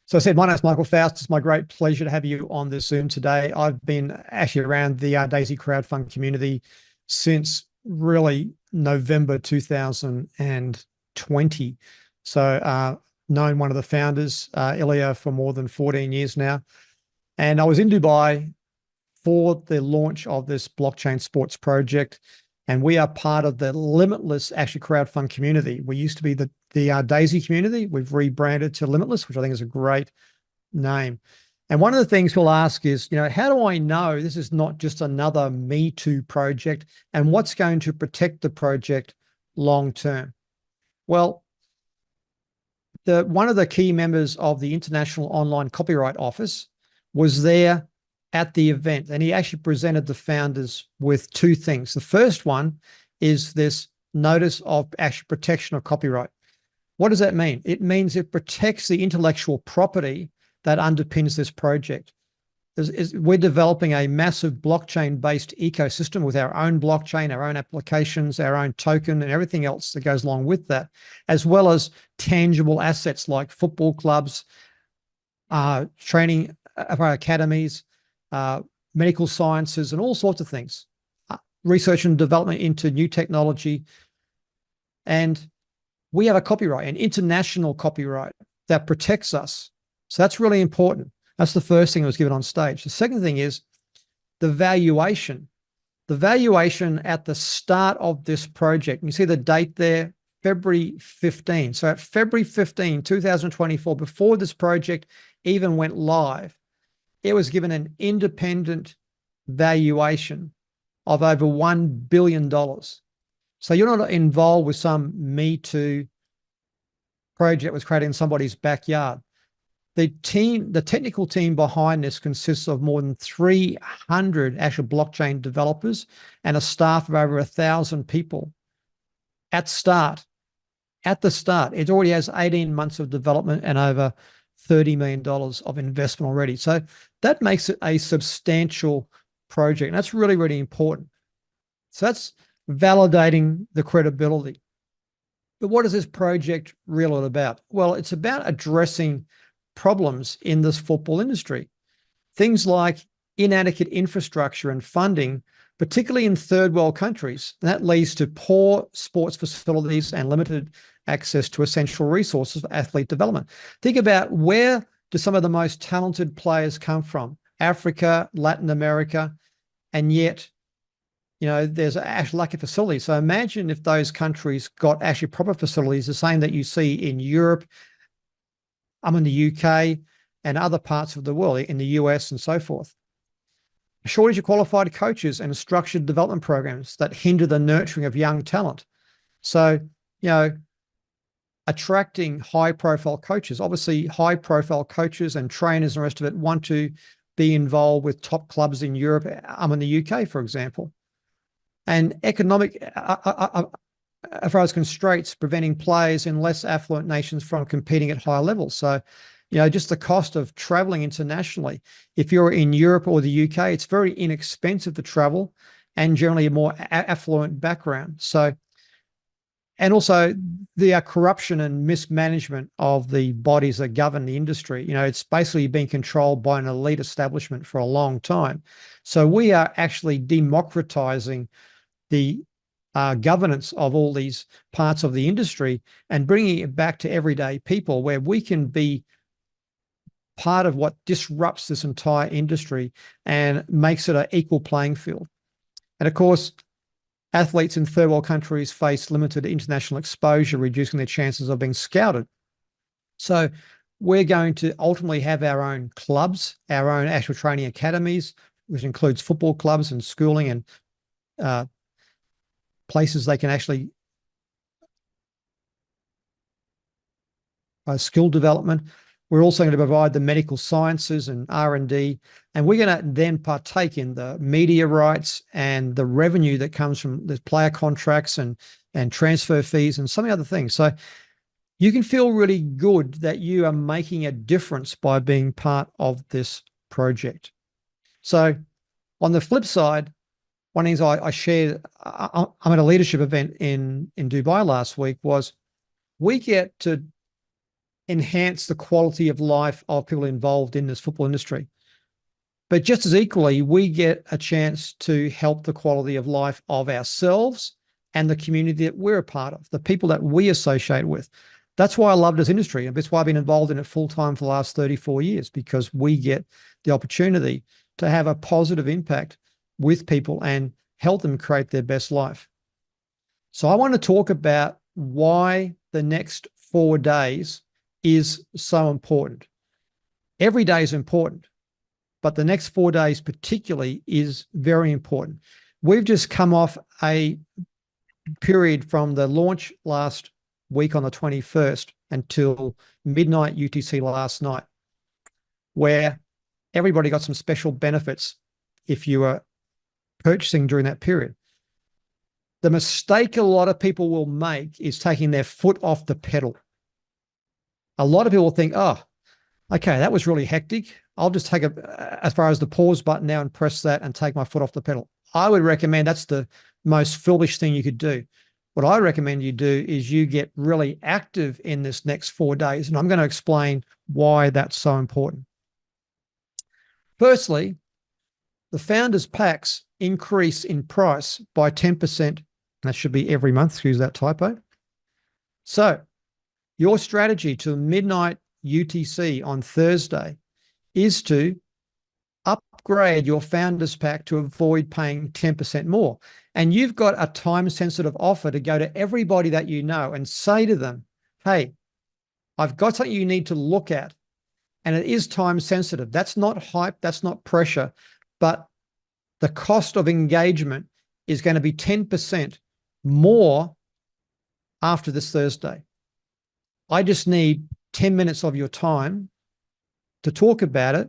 So I said, my name is Michael Faust. It's my great pleasure to have you on this Zoom today. I've been actually around the Daisy crowdfund community since really November 2020. Known one of the founders, Ilya, for more than 14 years now. And I was in Dubai for the launch of this blockchain sports project. And we are part of the Limitless actually crowdfund community. We used to be the Daisy community. We've rebranded to Limitless, which I think is a great name. And one of the things we'll ask is, how do I know this is not just another Me Too project, and what's going to protect the project long term? Well, one of the key members of the International Online Copyright Office was there at the event, and he actually presented the founders with two things. The first one is this notice of actual protection of copyright. What does that mean? It means it protects the intellectual property that underpins this project. We're developing a massive blockchain-based ecosystem with our own blockchain, our own applications, our own token, and everything else that goes along with that, as well as tangible assets like football clubs, training academies, medical sciences, and all sorts of things, research and development into new technology. And we have a copyright, an international copyright that protects us. So that's really important. That's the first thing that was given on stage. The second thing is the valuation. The valuation at the start of this project, you see the date there, February 15. So at February 15, 2024, before this project even went live, it was given an independent valuation of over $1 billion. So you're not involved with some Me Too project that was created in somebody's backyard. The technical team behind this consists of more than 300 actual blockchain developers and a staff of over 1,000 people. At the start, it already has 18 months of development and over $30 million of investment already. So that makes it a substantial project. And that's really, really important. So that's validating the credibility. But what is this project really about? Well, it's about addressing problems in this football industry. Things like inadequate infrastructure and funding, particularly in third world countries. That leads to poor sports facilities and limited access to essential resources for athlete development. Think about, where do some of the most talented players come from? Africa, Latin America, and yet, there's actually lack of facilities. So imagine if those countries got actually proper facilities, the same that you see in Europe, in the UK, and other parts of the world, in the US and so forth. A shortage of qualified coaches and structured development programs that hinder the nurturing of young talent. So, attracting high-profile coaches. Obviously, high-profile coaches and trainers and the rest of it want to be involved with top clubs in Europe, in the UK, for example. And economic, as far as constraints, preventing players in less affluent nations from competing at higher levels. So, just the cost of traveling internationally. If you're in Europe or the UK, it's very inexpensive to travel, and generally a more affluent background. So, and also the corruption and mismanagement of the bodies that govern the industry. It's basically been controlled by an elite establishment for a long time. So we are actually democratizing the governance of all these parts of the industry and bringing it back to everyday people, where we can be part of what disrupts this entire industry and makes it an equal playing field. And of course, athletes in third world countries face limited international exposure, reducing their chances of being scouted. So we're going to ultimately have our own clubs, our own actual training academies, which includes football clubs and schooling and places they can actually skill development. We're also going to provide the medical sciences and R&D, and we're going to then partake in the media rights and the revenue that comes from the player contracts and transfer fees and so many other things. So you can feel really good that you are making a difference by being part of this project. So on the flip side, one of the things I shared, I'm at a leadership event in Dubai last week, was we get to enhance the quality of life of people involved in this football industry. But just as equally, we get a chance to help the quality of life of ourselves and the community that we're a part of, the people that we associate with. That's why I love this industry. And that's why I've been involved in it full time for the last 34 years, because we get the opportunity to have a positive impact with people and help them create their best life. So I want to talk about why the next 4 days is so important. Every day is important, but the next 4 days particularly is very important. We've just come off a period from the launch last week on the 21st until midnight UTC last night, where everybody got some special benefits if you were purchasing during that period. The mistake a lot of people will make is taking their foot off the pedal. A lot of people think, oh, okay, that was really hectic. I'll just take as far as the pause button now and press that and take my foot off the pedal. I would recommend that's the most foolish thing you could do. What I recommend you do is you get really active in this next 4 days. And I'm going to explain why that's so important. Firstly, the founders packs increase in price by 10%. That should be every month, excuse that typo. So your strategy to midnight UTC on Thursday is to upgrade your founders pack to avoid paying 10% more. And you've got a time-sensitive offer to go to everybody that you know and say to them, hey, I've got something you need to look at. And it is time-sensitive. That's not hype. That's not pressure. But the cost of engagement is going to be 10% more after this Thursday. I just need 10 minutes of your time to talk about it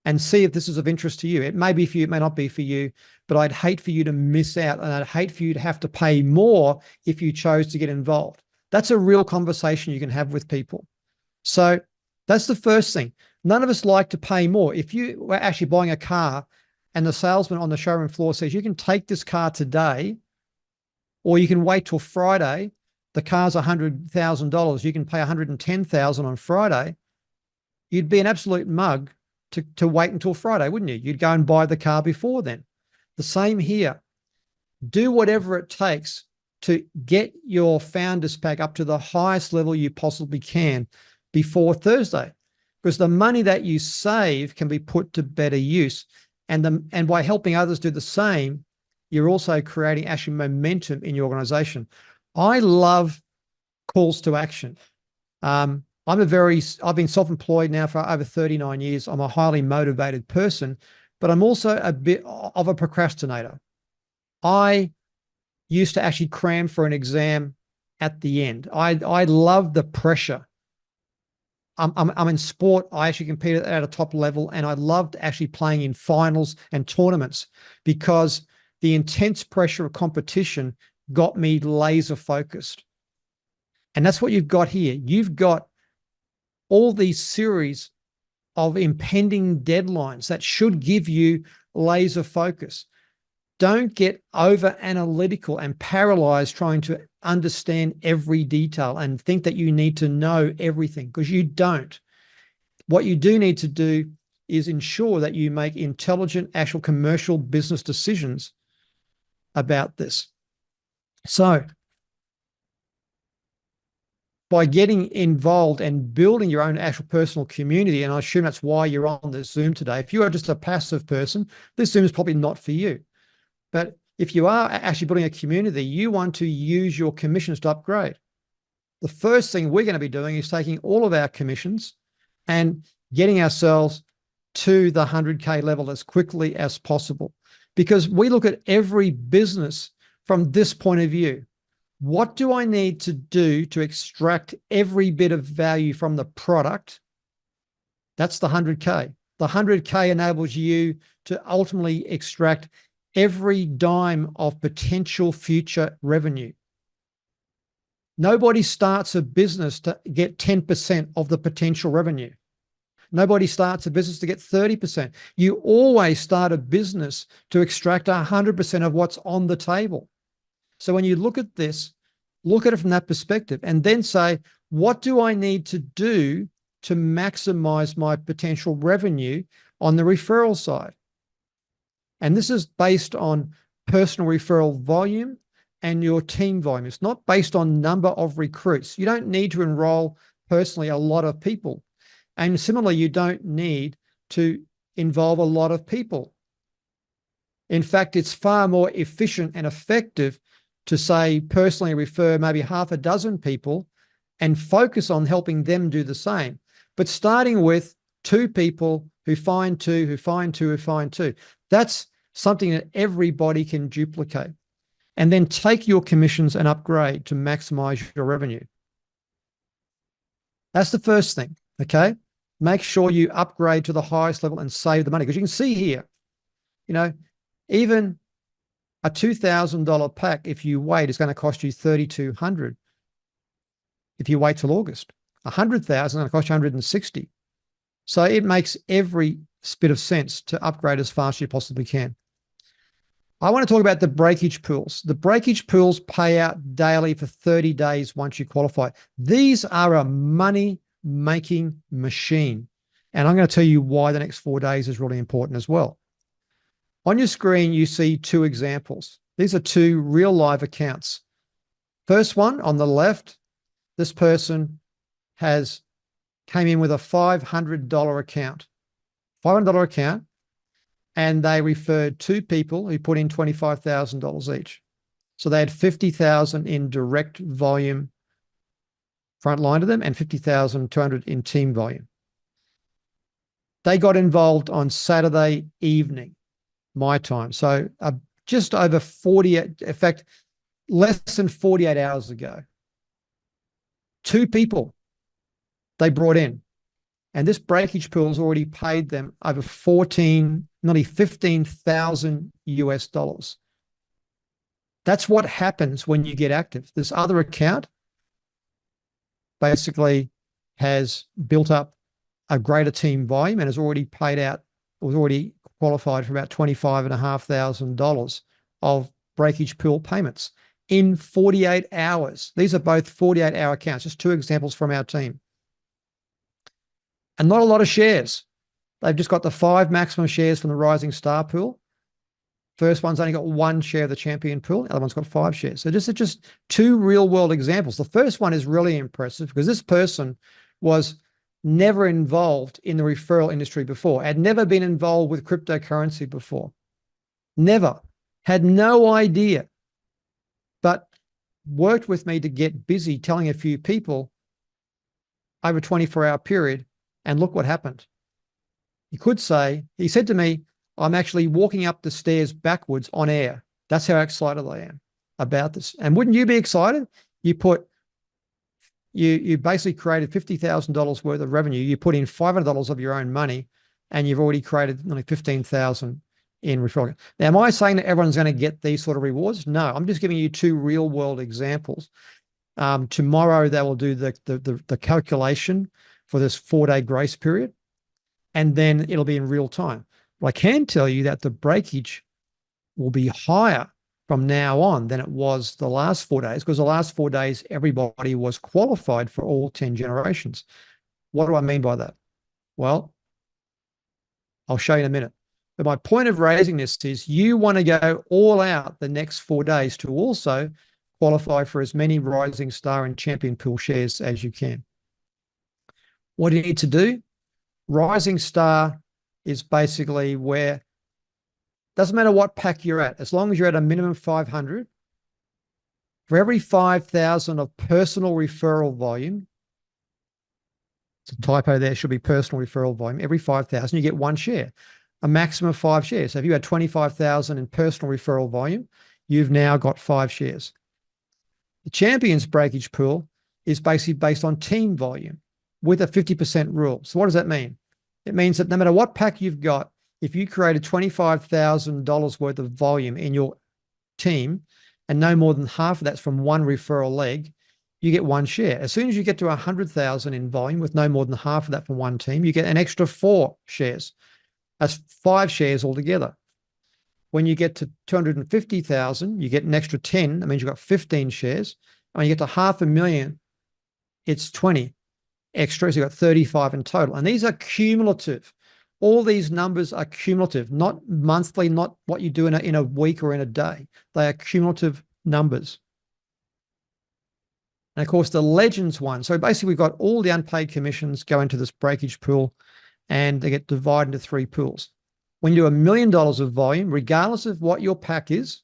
and see if this is of interest to you. It may be for you, it may not be for you, but I'd hate for you to miss out, and I'd hate for you to have to pay more if you chose to get involved. That's a real conversation you can have with people. So that's the first thing. None of us like to pay more. If you were actually buying a car and the salesman on the showroom floor says, you can take this car today, or you can wait till Friday, the car's $100,000, you can pay $110,000 on Friday, you'd be an absolute mug to wait until Friday, wouldn't you? You'd go and buy the car before then. The same here. Do whatever it takes to get your founders pack up to the highest level you possibly can before Thursday, because the money that you save can be put to better use. And by helping others do the same, you're also creating actually momentum in your organization. I love calls to action. I've been self-employed now for over 39 years. I'm a highly motivated person, but I'm also a bit of a procrastinator. I used to actually cram for an exam at the end. I love the pressure. I'm in sport. I actually compete at a top level, and I loved actually playing in finals and tournaments because the intense pressure of competition got me laser focused. And that's what you've got here. You've got all these series of impending deadlines that should give you laser focus. Don't get over analytical and paralyzed trying to understand every detail and think that you need to know everything, because you don't. What you do need to do is ensure that you make intelligent, actual commercial business decisions about this. So by getting involved and building your own actual personal community, and I assume that's why you're on this Zoom today. If you are just a passive person, this Zoom is probably not for you. But if you are actually building a community, you want to use your commissions to upgrade. The first thing we're going to be doing is taking all of our commissions and getting ourselves to the 100K level as quickly as possible, because we look at every business from this point of view. What do I need to do to extract every bit of value from the product? That's the 100K. The 100K enables you to ultimately extract every dime of potential future revenue. Nobody starts a business to get 10% of the potential revenue. Nobody starts a business to get 30%. You always start a business to extract 100% of what's on the table. So when you look at this, Look at it from that perspective and then say, what do I need to do to maximize my potential revenue on the referral side? And this is based on personal referral volume and your team volume. It's not based on number of recruits. You don't need to enroll personally a lot of people. And similarly, you don't need to involve a lot of people. In fact, it's far more efficient and effective to say personally refer maybe half a dozen people and focus on helping them do the same. But starting with 2 people who find 2, who find 2, who find 2, that's something that everybody can duplicate. And then take your commissions and upgrade to maximize your revenue. That's the first thing, okay? Make sure you upgrade to the highest level and save the money. Because you can see here, you know, even a $2,000 pack, if you wait, is going to cost you $3,200 if you wait till August. $100,000 is going to cost you $160. So it makes every bit of sense to upgrade as fast as you possibly can. I want to talk about the breakage pools. The breakage pools pay out daily for 30 days once you qualify. These are a money-making machine. And I'm going to tell you why the next 4 days is really important as well. On your screen, you see 2 examples. These are 2 real live accounts. First one on the left, this person came in with a $500 account. $500 account. And they referred 2 people who put in $25,000 each. So they had $50,000 in direct volume front line to them and $50,200 in team volume. They got involved on Saturday evening, my time. So just over 40, in fact, less than 48 hours ago. 2 people they brought in. And this breakage pool has already paid them over nearly 15,000 US dollars. That's what happens when you get active. This other account basically has built up a greater team volume and has already paid out, was already qualified for about $25,500 of breakage pool payments in 48 hours. These are both 48-hour accounts, just 2 examples from our team. And not a lot of shares. They've just got the 5 maximum shares from the Rising Star pool. First one's only got 1 share of the champion pool. The other one's got 5 shares. So just 2 real world examples. The first one is really impressive because this person was never involved in the referral industry before, had never been involved with cryptocurrency before. Never. Had no idea. But worked with me to get busy telling a few people over a 24-hour period. And look what happened. You could say, he said to me, I'm actually walking up the stairs backwards on air. That's how excited I am about this. And wouldn't you be excited? You basically created $50,000 worth of revenue. You put in $500 of your own money and you've already created nearly $15,000 in referral. Now, am I saying that everyone's going to get these sort of rewards? No, I'm just giving you 2 real world examples. Tomorrow they will do the calculation for this 4-day grace period, and then it'll be in real time. But I can tell you that the breakage will be higher from now on than it was the last 4 days, because the last 4 days, everybody was qualified for all 10 generations. What do I mean by that? Well, I'll show you in a minute. But my point of raising this is you want to go all out the next 4 days to also qualify for as many Rising Star and Champion Pool shares as you can. What do you need to do? Rising Star is basically where, doesn't matter what pack you're at, as long as you're at a minimum 500, for every 5,000 of personal referral volume, it's a typo there, should be personal referral volume, every 5,000 you get 1 share, a maximum of 5 shares. So if you had 25,000 in personal referral volume, you've now got 5 shares. The Champions breakage pool is basically based on team volume with a 50% rule. So what does that mean? It means that no matter what pack you've got, if you created $25,000 worth of volume in your team and no more than half of that's from 1 referral leg, you get 1 share. As soon as you get to 100,000 in volume with no more than half of that from 1 team, you get an extra 4 shares. That's 5 shares altogether. When you get to 250,000, you get an extra 10. That means you've got 15 shares. When you get to 500,000, it's 20 extra. So you've got 35 in total. And these are cumulative. All these numbers are cumulative, not monthly, not what you do in a week or in a day. They are cumulative numbers. And of course, the Legends one. So basically, we've got all the unpaid commissions go into this breakage pool, and they get divided into 3 pools. When you do $1 million of volume, regardless of what your pack is,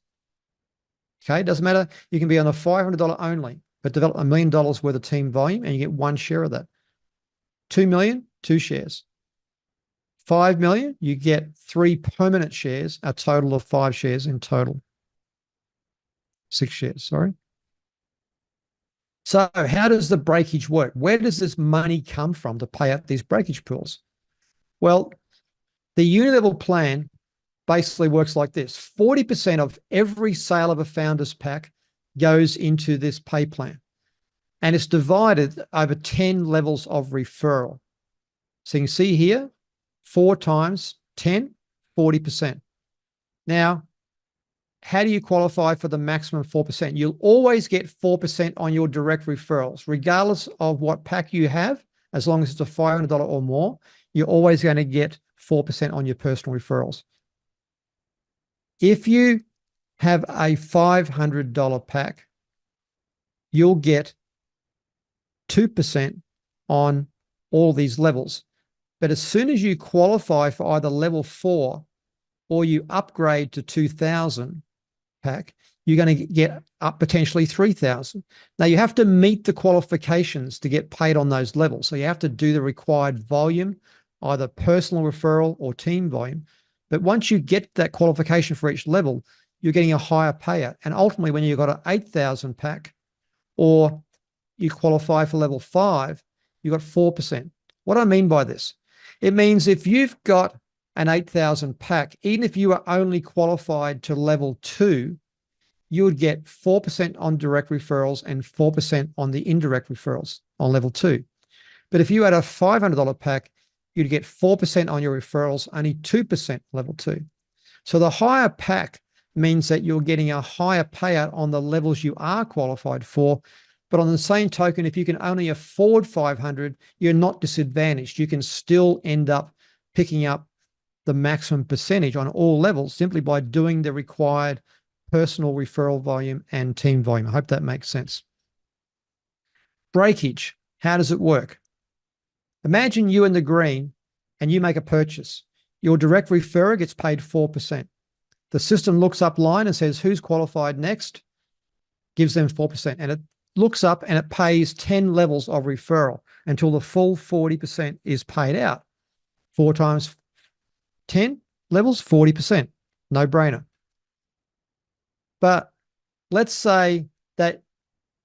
okay, it doesn't matter. You can be on a $500 only, but develop $1 million worth of team volume, and you get 1 share of that. 2 million, 2 shares. 5 million, you get 3 permanent shares, a total of 5 shares in total. 6 shares, sorry. So how does the breakage work? Where does this money come from to pay out these breakage pools? Well, the unit level plan basically works like this. 40% of every sale of a founder's pack goes into this pay plan, and it's divided over 10 levels of referral. So you can see here, 4 times 10, 40%. Now, how do you qualify for the maximum 4%? You'll always get 4% on your direct referrals, regardless of what pack you have. As long as it's a $500 or more, you're always going to get 4% on your personal referrals. If you have a $500 pack, you'll get 2% on all these levels. But as soon as you qualify for either level 4 or you upgrade to 2,000 pack, you're going to get up potentially 3,000. Now, you have to meet the qualifications to get paid on those levels. So you have to do the required volume, either personal referral or team volume. But once you get that qualification for each level, you're getting a higher payout. And ultimately, when you've got an 8,000 pack or you qualify for level 5, you've got 4%. What do I mean by this? It means if you've got an 8,000 pack, even if you are only qualified to level 2, you would get 4% on direct referrals and 4% on the indirect referrals on level 2. But if you had a $500 pack, you'd get 4% on your referrals, only 2% level 2. So the higher pack means that you're getting a higher payout on the levels you are qualified for. But on the same token, if you can only afford 500, you're not disadvantaged. You can still end up picking up the maximum percentage on all levels simply by doing the required personal referral volume and team volume. I hope that makes sense. Breakage, how does it work? Imagine you in the green and you make a purchase. Your direct referrer gets paid 4%. The system looks up line and says, who's qualified next? Gives them 4%. And it looks up and it pays 10 levels of referral until the full 40% is paid out. 4 times 10 levels, 40%. No brainer. But let's say that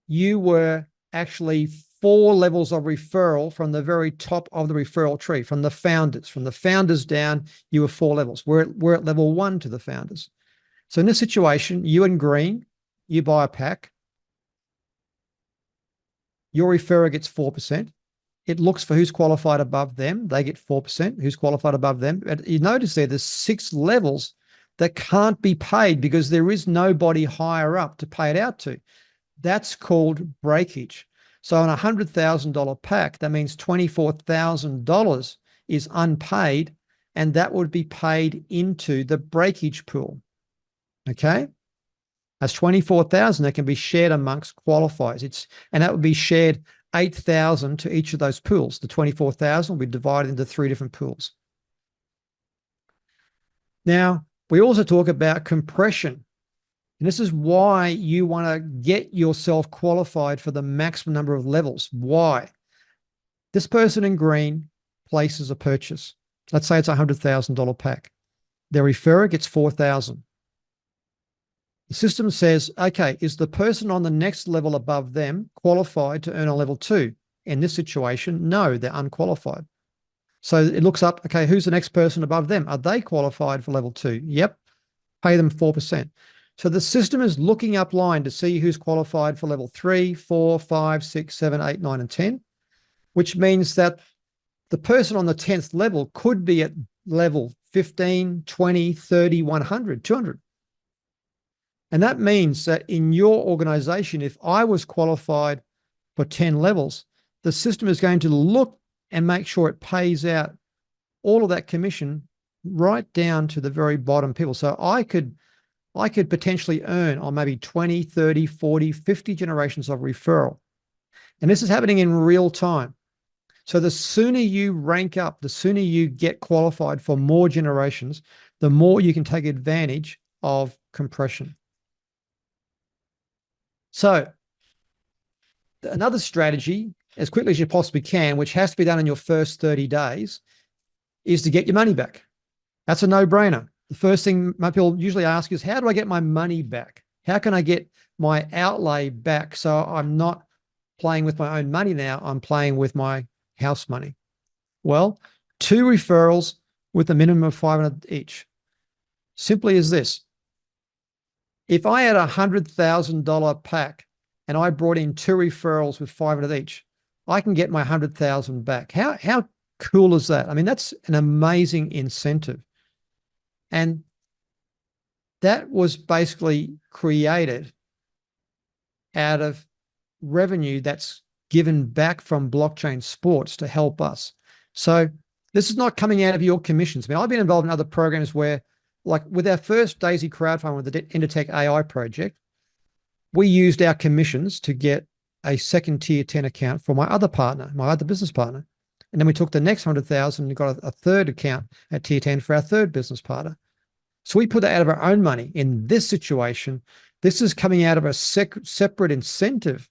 you were actually 4 levels of referral from the very top of the referral tree, from the founders. From the founders down, you were 4 levels. We're at level 1 to the founders. So in this situation, you in green, you buy a pack. Your referrer gets 4%. It looks for who's qualified above them. They get 4%. Who's qualified above them? But you notice there's 6 levels that can't be paid because there is nobody higher up to pay it out to. That's called breakage. So on a $100,000 pack, that means $24,000 is unpaid, and that would be paid into the breakage pool. Okay? That's 24,000 that can be shared amongst qualifiers. And that would be shared 8,000 to each of those pools. The 24,000 will be divided into 3 different pools. Now, we also talk about compression. And this is why you want to get yourself qualified for the maximum number of levels. Why? This person in green places a purchase. Let's say it's a $100,000 pack. Their referrer gets 4,000. The system says, okay, is the person on the next level above them qualified to earn a level 2? In this situation, no, they're unqualified. So it looks up, okay, who's the next person above them? Are they qualified for level 2? Yep. Pay them 4%. So the system is looking up line to see who's qualified for level 3, 4, 5, 6, 7, 8, 9, and 10, which means that the person on the 10th level could be at level 15, 20, 30, 100, 200. And that means that in your organization, if I was qualified for 10 levels, the system is going to look and make sure it pays out all of that commission right down to the very bottom people. So I could potentially earn on maybe 20, 30, 40, 50 generations of referral. And this is happening in real time. So the sooner you rank up, the sooner you get qualified for more generations, the more you can take advantage of compression. So another strategy, as quickly as you possibly can, which has to be done in your first 30 days, is to get your money back. That's a no-brainer. The first thing my people usually ask is, how do I get my money back? How can I get my outlay back so I'm not playing with my own money now, I'm playing with my house money? Well, 2 referrals with a minimum of 500 each. Simply as this. If I had a $100,000 pack and I brought in 2 referrals with 500 each, I can get my 100,000 back. How cool is that? I mean, that's an amazing incentive. And that was basically created out of revenue that's given back from blockchain sports to help us. So this is not coming out of your commissions. I mean, I've been involved in other programs where, like with our first Daisy crowdfund with the Intertech AI project, we used our commissions to get a second tier 10 account for my other partner, my other business partner. And then we took the next 100,000 and got a third account at tier 10 for our third business partner. So we put that out of our own money. In this situation, this is coming out of a separate incentive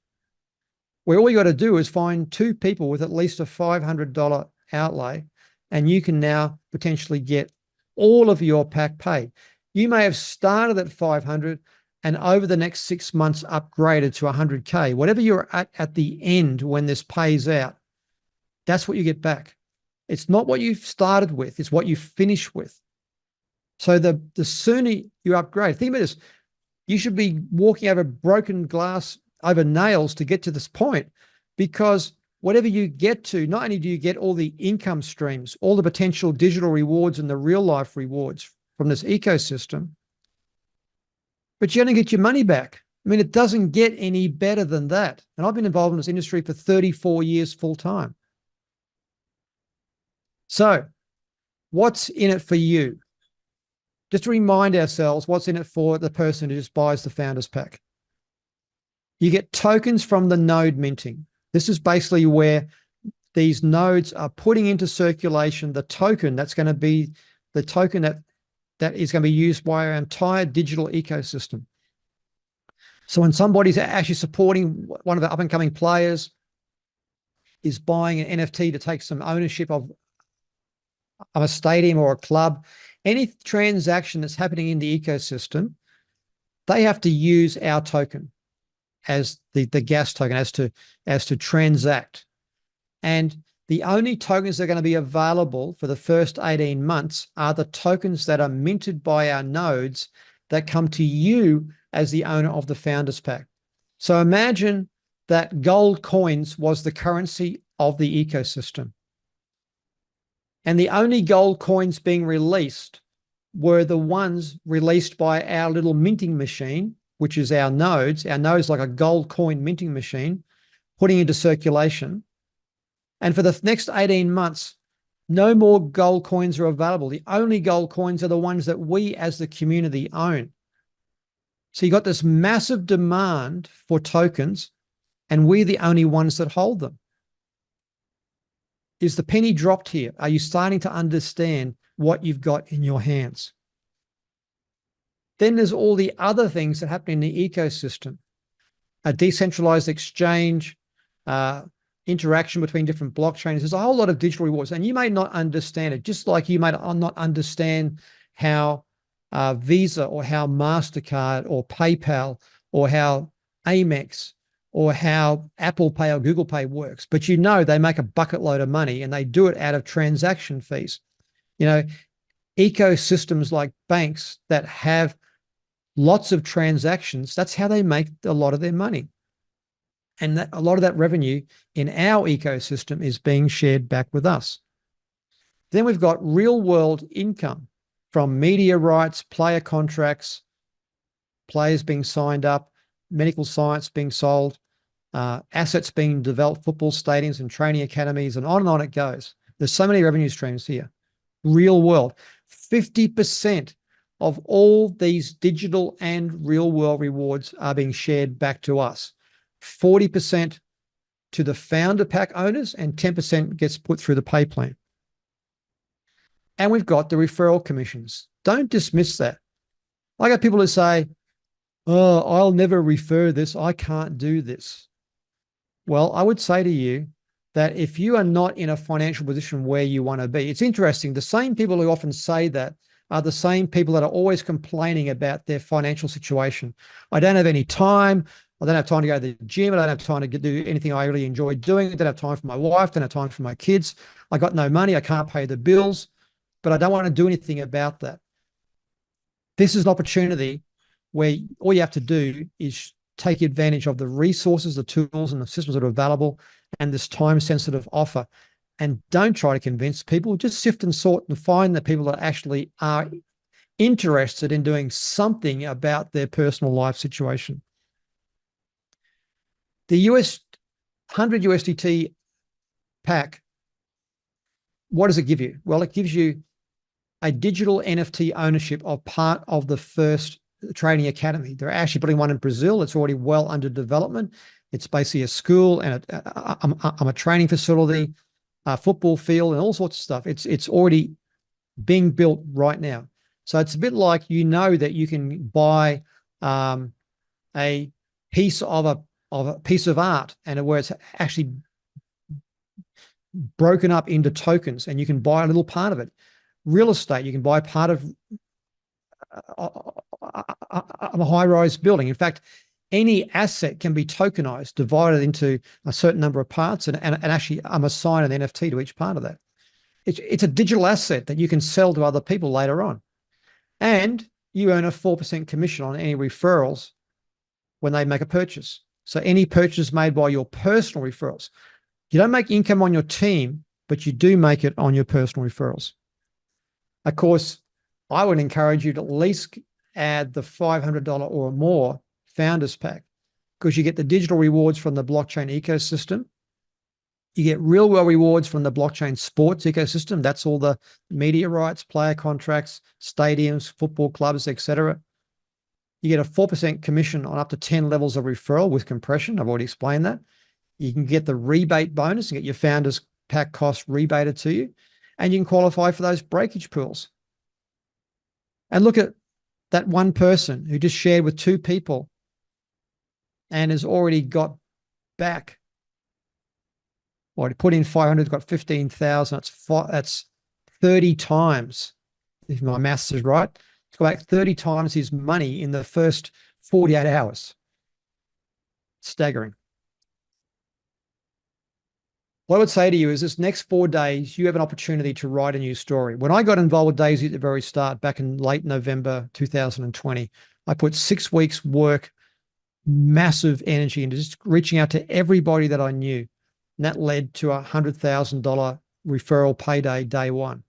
where all you got to do is find 2 people with at least a $500 outlay, and you can now potentially get all of your pack paid. You may have started at 500 and over the next 6 months upgraded to 100K. Whatever you're at the end when this pays out, that's what you get back. It's not what you've started with, it's what you finish with. So the sooner you upgrade, think about this, you should be walking over broken glass, over nails to get to this point, because whatever you get to, not only do you get all the income streams, all the potential digital rewards and the real life rewards from this ecosystem, but you're going to get your money back. I mean, it doesn't get any better than that. And I've been involved in this industry for 34 years full time. So what's in it for you? Just to remind ourselves what's in it for the person who just buys the Founders Pack. You get tokens from the node minting. This is basically where these nodes are putting into circulation the token that's going to be the token that is going to be used by our entire digital ecosystem. So when somebody's actually supporting one of the up-and-coming players, is buying an NFT to take some ownership of a stadium or a club, any transaction that's happening in the ecosystem, they have to use our token as the gas token as to transact. And the only tokens that are going to be available for the first 18 months are the tokens that are minted by our nodes that come to you as the owner of the Founders Pack. So imagine that gold coins was the currency of the ecosystem. And the only gold coins being released were the ones released by our little minting machine, which is our nodes. Our nodes like a gold coin minting machine, putting into circulation. And for the next 18 months, no more gold coins are available. The only gold coins are the ones that we as the community own. So you got this massive demand for tokens, and we're the only ones that hold them. Is the penny dropped here? Are you starting to understand what you've got in your hands? Then there's all the other things that happen in the ecosystem. A decentralized exchange, interaction between different blockchains. There's a whole lot of digital rewards, and you may not understand it, just like you may not understand how Visa or how MasterCard or PayPal or how Amex or how Apple Pay or Google Pay works. But you know they make a bucket load of money, and they do it out of transaction fees. You know, ecosystems like banks that have lots of transactions, that's how they make a lot of their money. And that, a lot of that revenue in our ecosystem is being shared back with us. Then we've got real world income from media rights, player contracts, players being signed up, medical science being sold, assets being developed, football stadiums and training academies, and on it goes. There's so many revenue streams here. Real world. 50% of all these digital and real world rewards are being shared back to us. 40% to the founder pack owners, and 10% gets put through the pay plan. And we've got the referral commissions. Don't dismiss that. I got people who say, oh, I'll never refer this. I can't do this. Well, I would say to you that if you are not in a financial position where you want to be, it's interesting. The same people who often say that are the same people that are always complaining about their financial situation. I don't have any time. I don't have time to go to the gym. I don't have time to do anything I really enjoy doing. I don't have time for my wife. I don't have time for my kids. I got no money. I can't pay the bills, but I don't want to do anything about that. This is an opportunity where all you have to do is take advantage of the resources, the tools, and the systems that are available, and this time-sensitive offer. And don't try to convince people. Just sift and sort and find the people that actually are interested in doing something about their personal life situation. The 100 USDT pack, what does it give you? Well, it gives you a digital NFT ownership of part of the first training academy. They're actually putting one in Brazil. It's already well under development. It's basically a school and a training facility, a football field, and all sorts of stuff. It's already being built right now. So it's a bit like, you know, that you can buy a piece of a piece of art, and where it's actually broken up into tokens, and you can buy a little part of it. Real estate, you can buy part of a high-rise building. In fact, any asset can be tokenized, divided into a certain number of parts, and actually assign an NFT to each part of that. It's a digital asset that you can sell to other people later on. And you earn a 4% commission on any referrals when they make a purchase. So any purchase made by your personal referrals. You don't make income on your team, but you do make it on your personal referrals. Of course, I would encourage you to at least add the $500 or more Founders Pack, because you get the digital rewards from the blockchain ecosystem. You get real world rewards from the blockchain sports ecosystem. That's all the media rights, player contracts, stadiums, football clubs, etc. You get a 4% commission on up to 10 levels of referral with compression. I've already explained that. You can get the rebate bonus and get your Founders Pack cost rebated to you. And you can qualify for those breakage pools. And look at that one person who just shared with 2 people and has already got back, or he put in 500, got 15,000. That's 30 times, if my maths is right. He's got back 30 times his money in the first 48 hours. Staggering. What I would say to you is, this next 4 days, you have an opportunity to write a new story. When I got involved with Daisy at the very start, back in late November 2020, I put 6 weeks work, massive energy into just reaching out to everybody that I knew. And that led to a $100,000 referral payday day one.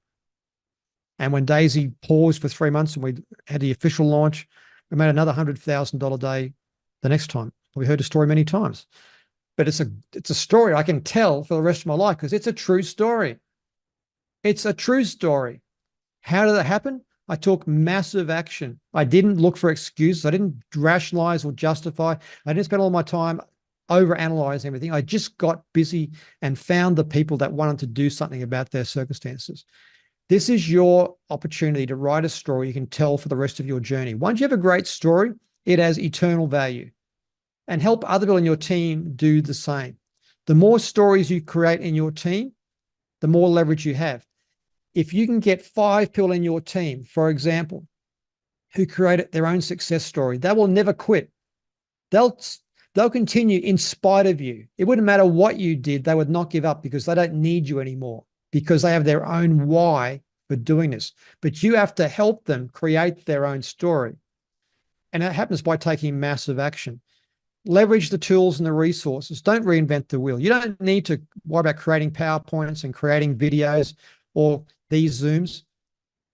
And when Daisy paused for 3 months and we had the official launch, we made another $100,000 day the next time. We heard the story many times. But it's a story I can tell for the rest of my life, because it's a true story. It's a true story. How did it happen? I took massive action. I didn't look for excuses. I didn't rationalize or justify. I didn't spend all my time overanalyzing everything. I just got busy and found the people that wanted to do something about their circumstances. This is your opportunity to write a story you can tell for the rest of your journey. Once you have a great story, it has eternal value. And help other people in your team do the same. The more stories you create in your team, the more leverage you have. If you can get 5 people in your team, for example, who created their own success story, they will never quit. They'll continue in spite of you. It wouldn't matter what you did. They would not give up, because they don't need you anymore, because they have their own why for doing this. But you have to help them create their own story. And that happens by taking massive action. Leverage the tools and the resources. Don't reinvent the wheel. You don't need to worry about creating PowerPoints and creating videos or these Zooms.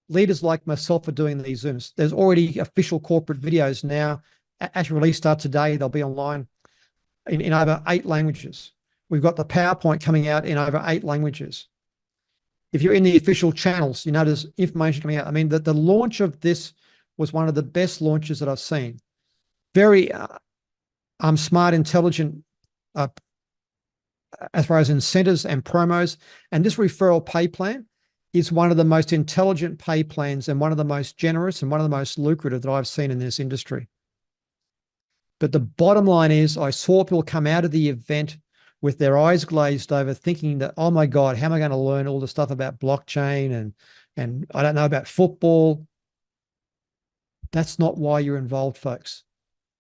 Leaders like myself are doing these Zooms. There's already official corporate videos now actually release start today. They'll be online in over 8 languages. We've got the PowerPoint coming out in over 8 languages. If you're in the official channels, you notice information coming out. I mean, the launch of this was one of the best launches that I've seen. Very smart, intelligent, as far as incentives and promos. And this referral pay plan is one of the most intelligent pay plans and one of the most generous and one of the most lucrative that I've seen in this industry. But the bottom line is, I saw people come out of the event with their eyes glazed over, thinking that, oh my God, how am I going to learn all the stuff about blockchain and I don't know about football. That's not why you're involved, folks.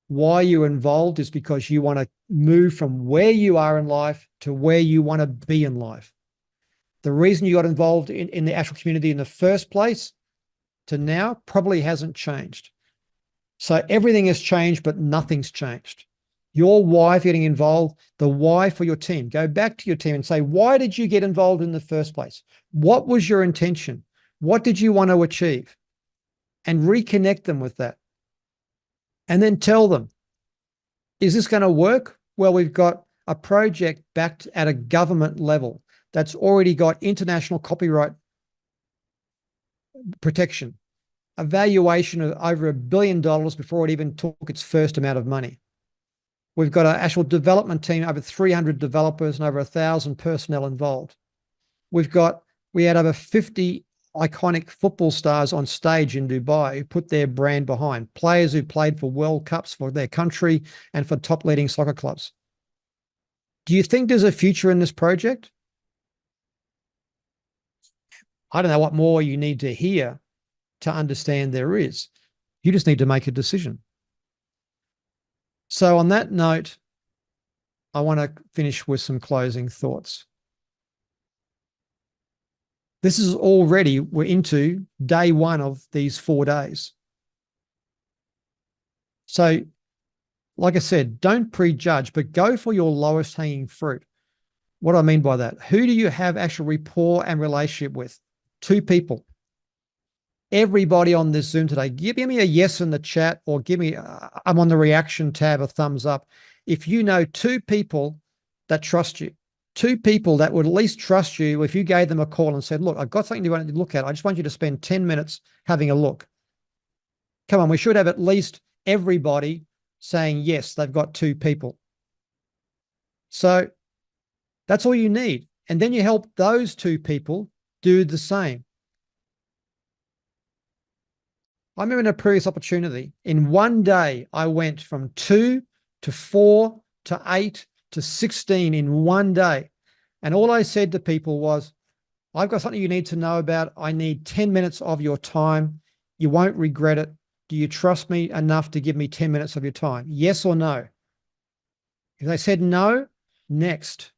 Why you're involved is because you want to move from where you are in life to where you want to be in life. The reason you got involved in the actual community in the first place to now probably hasn't changed. So everything has changed, but nothing's changed. Your why for getting involved, the why for your team. Go back to your team and say, why did you get involved in the first place? What was your intention? What did you want to achieve? And reconnect them with that. And then tell them, is this going to work? Well, we've got a project backed at a government level that's already got international copyright protection, a valuation of over $1 billion before it even took its first amount of money. We've got an actual development team, over 300 developers and over 1,000 personnel involved. We had over 50 iconic football stars on stage in Dubai who put their brand behind, players who played for World Cups for their country and for top leading soccer clubs. Do you think there's a future in this project? I don't know what more you need to hear to understand there is. You just need to make a decision. So on that note, I want to finish with some closing thoughts. This is already, we're into day 1 of these 4 days. So, like I said, don't prejudge, but go for your lowest hanging fruit. What do I mean by that? Who do you have actual rapport and relationship with? 2 people. Everybody on this Zoom today, give me a yes in the chat, or give me, I'm on the reaction tab, a thumbs up. If you know 2 people that trust you, 2 people that would at least trust you if you gave them a call and said, look, I've got something you want to look at. I just want you to spend 10 minutes having a look. Come on, we should have at least everybody saying yes, they've got 2 people. So that's all you need. And then you help those 2 people do the same. I remember in a previous opportunity, in one day, I went from 2 to 4 to 8 to 16 in one day. And all I said to people was, I've got something you need to know about. I need 10 minutes of your time. You won't regret it. Do you trust me enough to give me 10 minutes of your time? Yes or no? If they said no, next.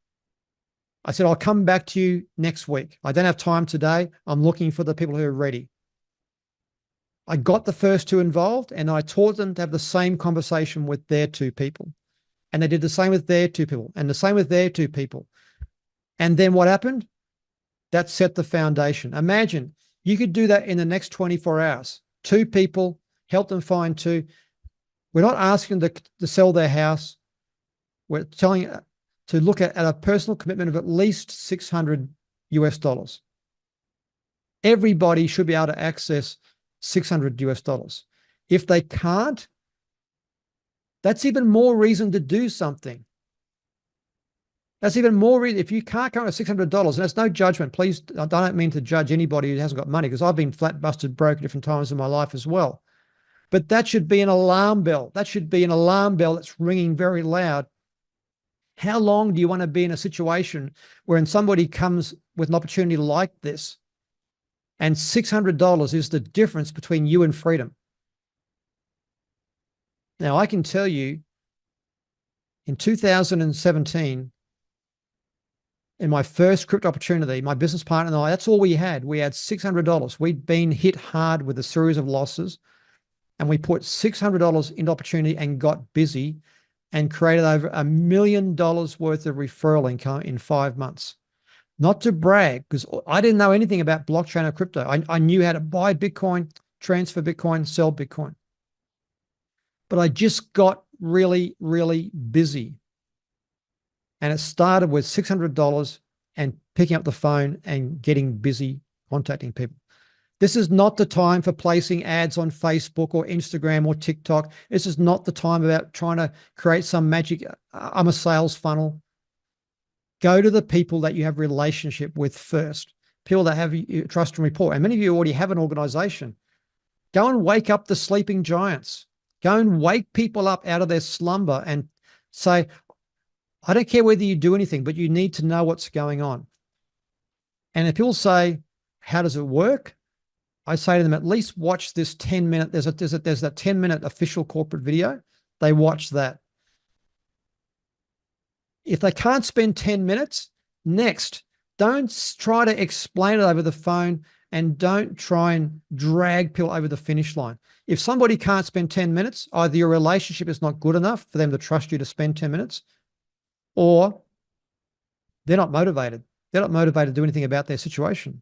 I said, I'll come back to you next week. I don't have time today. I'm looking for the people who are ready. I got the first 2 involved and I taught them to have the same conversation with their 2 people. And they did the same with their 2 people and the same with their 2 people. And then what happened? That set the foundation. Imagine you could do that in the next 24 hours. 2 people, help them find 2. We're not asking them to sell their house. We're telling to look at a personal commitment of at least $600 US. Everybody should be able to access $600 US. If they can't, that's even more reason to do something. That's even more reason. If you can't come with $600, and it's no judgment, please, I don't mean to judge anybody who hasn't got money, because I've been flat busted broke at different times in my life as well. But that should be an alarm bell. That should be an alarm bell that's ringing very loud. How long do you want to be in a situation where somebody comes with an opportunity like this and $600 is the difference between you and freedom? Now, I can tell you in 2017, in my first crypto opportunity, my business partner and I, that's all we had. We had $600. We'd been hit hard with a series of losses, and we put $600 into opportunity and got busy and created over $1 million worth of referral income in 5 months. Not to brag, because I didn't know anything about blockchain or crypto. I knew how to buy Bitcoin, transfer Bitcoin, sell Bitcoin. but I just got really, really busy. And it started with $600 and picking up the phone and getting busy contacting people. This is not the time for placing ads on Facebook or Instagram or TikTok. This is not the time about trying to create some magic, I'm a sales funnel. Go to the people that you have relationship with first, people that have trust and rapport. And many of you already have an organization. Go and wake up the sleeping giants. Go and wake people up out of their slumber and say, I don't care whether you do anything, but you need to know what's going on. And if people say, how does it work? I say to them, at least watch this 10-minute, there's that 10-minute official corporate video. They watch that. If they can't spend 10 minutes, next, don't try to explain it over the phone and don't try and drag people over the finish line. If somebody can't spend 10 minutes, either your relationship is not good enough for them to trust you to spend 10 minutes, or they're not motivated. They're not motivated to do anything about their situation.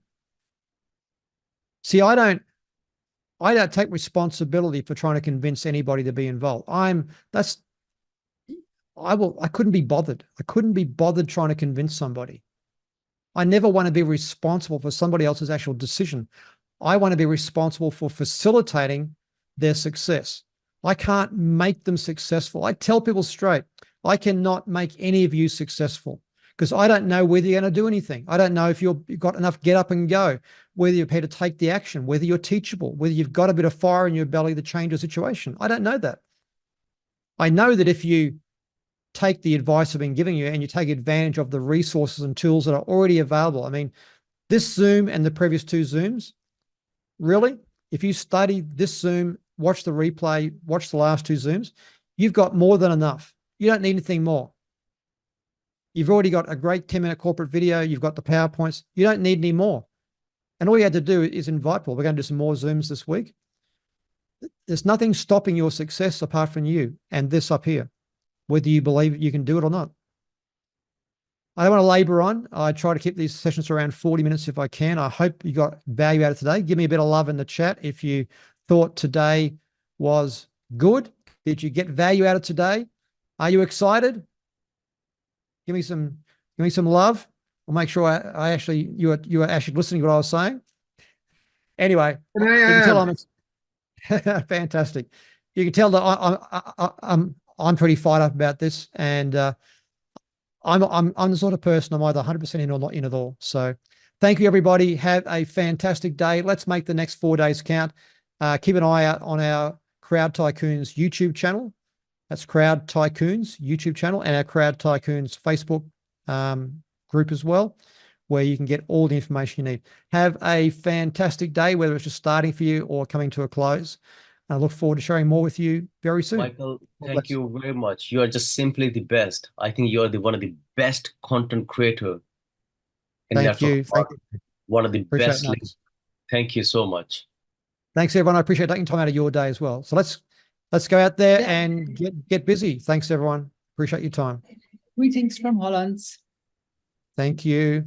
See, I don't take responsibility for trying to convince anybody to be involved. I couldn't be bothered. I couldn't be bothered trying to convince somebody. I never want to be responsible for somebody else's actual decision. I want to be responsible for facilitating their success. I can't make them successful. I tell people straight, I cannot make any of you successful because I don't know whether you're going to do anything. I don't know if you've got enough get up and go, whether you're prepared to take the action, whether you're teachable, whether you've got a bit of fire in your belly to change a situation. I don't know that. I know that if you take the advice I've been giving you and you take advantage of the resources and tools that are already available. I mean, this Zoom and the previous 2 Zooms, really, if you study this Zoom, watch the replay, watch the last 2 Zooms, you've got more than enough. You don't need anything more. You've already got a great 10-minute corporate video. You've got the PowerPoints. You don't need any more. And all you had to do is invite people. We're going to do some more Zooms this week. There's nothing stopping your success apart from you and this up here, whether you believe you can do it or not. I don't want to labor on. I try to keep these sessions around 40 minutes if I can. I hope you got value out of today. Give me a bit of love in the chat if you thought today was good. Did you get value out of today? Are you excited? Give me some love. I'll make sure you are actually listening to what I was saying. Anyway, you can tell I'm fantastic. You can tell that I'm pretty fired up about this, and I'm the sort of person I'm either 100% in or not in at all. So thank you, everybody. Have a fantastic day. Let's make the next 4 days count. Keep an eye out on our Crowd Tycoons YouTube channel. That's Crowd Tycoons YouTube channel, and our Crowd Tycoons Facebook group as well, where you can get all the information you need. Have a fantastic day, whether it's just starting for you or coming to a close. I look forward to sharing more with you very soon. Michael, thank you very much. You are just simply the best. I think you are one of the best content creator. Thank you. Thank you. One of the best. Thank you so much. Thanks, everyone. I appreciate taking time out of your day as well. So let's go out there and get busy. Thanks, everyone. Appreciate your time. Greetings from Holland. Thank you.